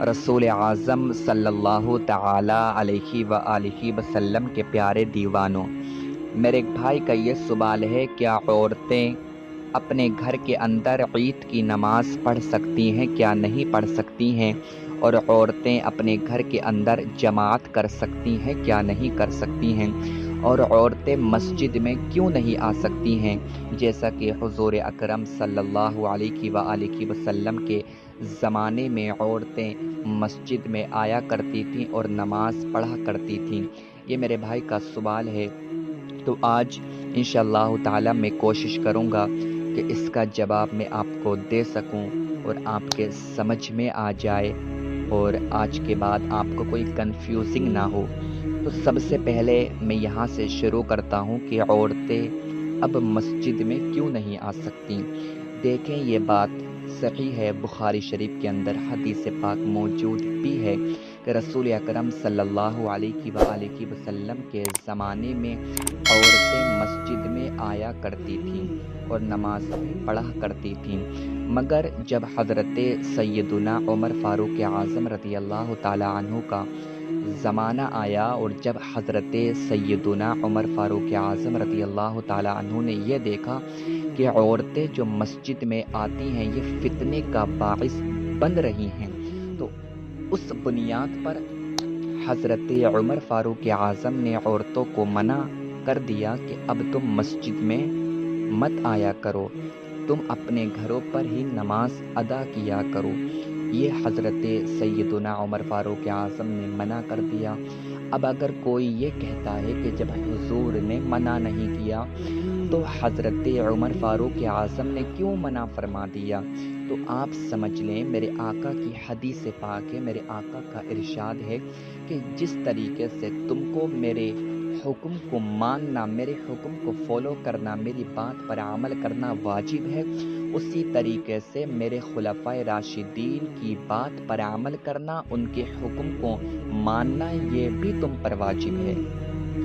رسول اعظم صلی اللہ تعالی علیہ وآلہ وسلم کے پیارے دیوانوں، میرے ایک بھائی کا یہ سوال ہے، کیا عورتیں اپنے گھر کے اندر عید کی نماز پڑھ سکتی ہیں؟ کیا نہیں پڑھ سکتی ہیں؟ اور عورتیں اپنے گھر کے اندر جماعت کر سکتی ہیں؟ کیا نہیں کر سکتی ہیں؟ اور عورتیں مسجد میں کیوں نہیں آ سکتی ہیں؟ جیسا کہ حضور اکرم صلی اللہ علیہ وآلہ وسلم کے زمانے میں عورتیں مسجد میں آیا کرتی تھیں اور نماز پڑھا کرتی تھیں۔ یہ میرے بھائی کا سوال ہے، تو آج انشاءاللہ تعالی میں کوشش کروں گا کہ اس کا جواب میں آپ کو دے سکوں اور آپ کے سمجھ میں آ جائے، اور آج کے بعد آپ کو کوئی کنفیوزنگ نہ ہو۔ تو سب سے پہلے میں یہاں سے شروع کرتا ہوں کہ عورتیں اب مسجد میں کیوں نہیں آ سکتی۔ دیکھیں، یہ بات صحیح ہے، بخاری شریف کے اندر حدیث پاک موجود بھی ہے کہ رسول اکرم صلی اللہ علیہ وآلہ وسلم کے زمانے میں عورتیں مسجد میں آیا کرتی تھیں اور نماز پڑھا کرتی تھیں، مگر جب حضرت سیدنا عمر فاروق اعظم رضی اللہ تعالی عنہ کا زمانہ آیا، اور جب حضرت سیدنا عمر فاروق اعظم رضی اللہ تعالی عنہ نے یہ دیکھا کہ عورتیں جو مسجد میں آتی ہیں یہ فتنے کا باعث بن رہی ہیں، تو اس بنیاد پر حضرت عمر فاروق اعظم نے عورتوں کو منع کر دیا کہ اب تم مسجد میں مت آیا کرو، تم اپنے گھروں پر ہی نماز ادا کیا کرو۔ یہ حضرت سیدنا عمر فاروق اعظم نے منع کر دیا۔ اب اگر کوئی یہ کہتا ہے کہ جب حضور نے منع نہیں کیا تو حضرت عمر فاروق اعظم نے کیوں منع فرما دیا، تو آپ سمجھ لیں میرے آقا کی حدیث پاک ہے، میرے آقا کا ارشاد ہے کہ جس طریقے سے تم کو میرے حکم کو ماننا، میرے حکم کو فالو کرنا، میری بات پر عمل کرنا واجب ہے، اسی طریقے سے میرے خلفائے راشدین کی بات پر عمل کرنا، ان کے حکم کو ماننا، یہ بھی تم پر واجب ہے۔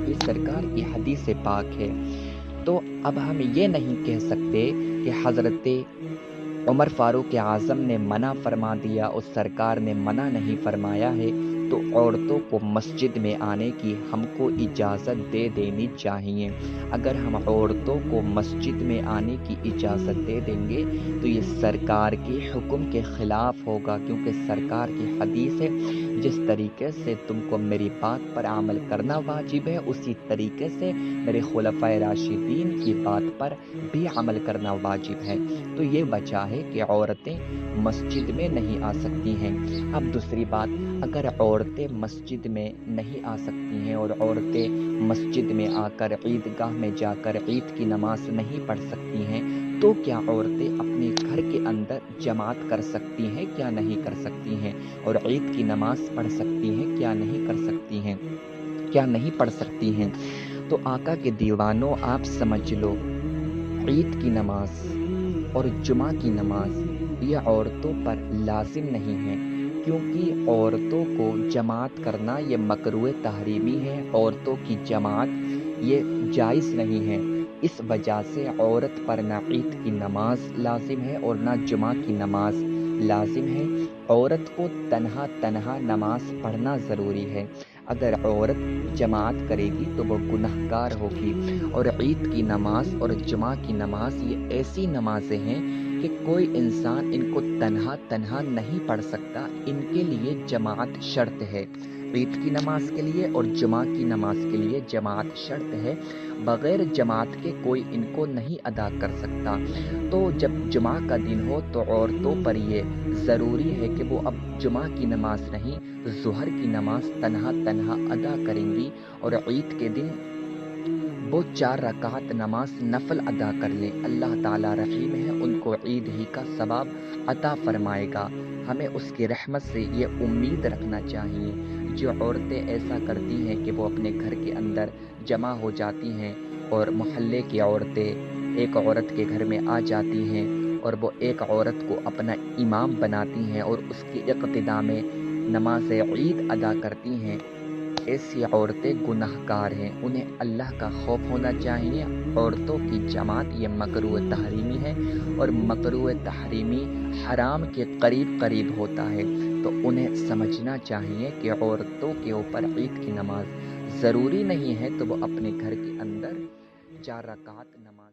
یہ سرکار کی حدیث پاک ہے۔ تو اب ہم یہ نہیں کہہ سکتے کہ حضرت عمر فاروق اعظم نے منع فرما دیا اور سرکار نے منع نہیں فرمایا ہے، تو عورتوں کو مسجد میں آنے کی ہم کو اجازت دے دینی چاہیے۔ اگر ہم عورتوں کو مسجد میں آنے کی اجازت دے دیں گے تو یہ سرکار کے حکم کے خلاف ہوگا، کیونکہ سرکار کی حدیث ہے جس طریقے سے تم کو میری بات پر عمل کرنا واجب ہے، اسی طریقے سے میرے خلفائے راشدین کی بات پر بھی عمل کرنا واجب ہے۔ تو یہ وجہ ہے کہ عورتیں مسجد میں نہیں آ سکتی ہیں۔ اب دوسری بات، اگر عورتیں مسجد میں نہیں آ سکتی ہیں اور عورتیں مسجد میں آ کر عیدگاہ میں جا کر عید کی نماز نہیں پڑھ سکتی ہیں، تو کیا عورتیں اپنے گھر کے اندر جماعت کر سکتی ہیں؟ کیا نہیں کر سکتی ہیں؟ اور عید کی نماز پڑھ سکتی ہیں؟ کیا نہیں کر سکتی ہیں؟ کیا نہیں پڑھ سکتی ہیں؟ تو آقا کے دیوانوں، آپ سمجھ لو، عید کی نماز اور جمعہ کی نماز یہ عورتوں پر لازم نہیں ہے، کیونکہ عورتوں کو جماعت کرنا یہ مکروہ تحریمی ہے، عورتوں کی جماعت یہ جائز نہیں ہے۔ اس وجہ سے عورت پر نہ عید کی نماز لازم ہے اور نہ جمعہ کی نماز لازم ہے۔ عورت کو تنہا نماز پڑھنا ضروری ہے۔ اگر عورت جماعت کرے گی تو وہ گنہگار ہوگی۔ اور عید کی نماز اور جمعہ کی نماز یہ ایسی نمازیں ہیں کہ کوئی انسان ان کو تنہا نہیں پڑھ سکتا، ان کے لیے جماعت شرط ہے۔ عید کی نماز کے لیے اور جمعہ کی نماز کے لیے جماعت شرط ہے، بغیر جماعت کے کوئی ان کو نہیں ادا کر سکتا۔ تو جب جمعہ کا دن ہو تو عورتوں پر یہ ضروری ہے کہ وہ اب جمعہ کی نماز نہیں، ظہر کی نماز تنہا ادا کریں گی، اور عید کے دن وہ 4 رکعت نماز نفل ادا کر لیں۔ اللہ تعالیٰ رحیم ہے، ان کو عید ہی کا ثواب عطا فرمائے گا۔ ہمیں اس کی رحمت سے یہ امید رکھنا چاہیے۔ جو عورتیں ایسا کرتی ہیں کہ وہ اپنے گھر کے اندر جمع ہو جاتی ہیں اور محلے کی عورتیں ایک عورت کے گھر میں آ جاتی ہیں اور وہ ایک عورت کو اپنا امام بناتی ہیں اور اس کی اقتداء میں نماز عید ادا کرتی ہیں، ایسی عورتیں گناہگار ہیں، انہیں اللہ کا خوف ہونا چاہیے، عورتوں کی جماعت یہ مکروہ تحریمی ہے، اور مکروہ تحریمی حرام کے قریب قریب ہوتا ہے، تو انہیں سمجھنا چاہیے کہ عورتوں کے اوپر عید کی نماز ضروری نہیں ہے، تو وہ اپنے گھر کے اندر 4 رکعت نماز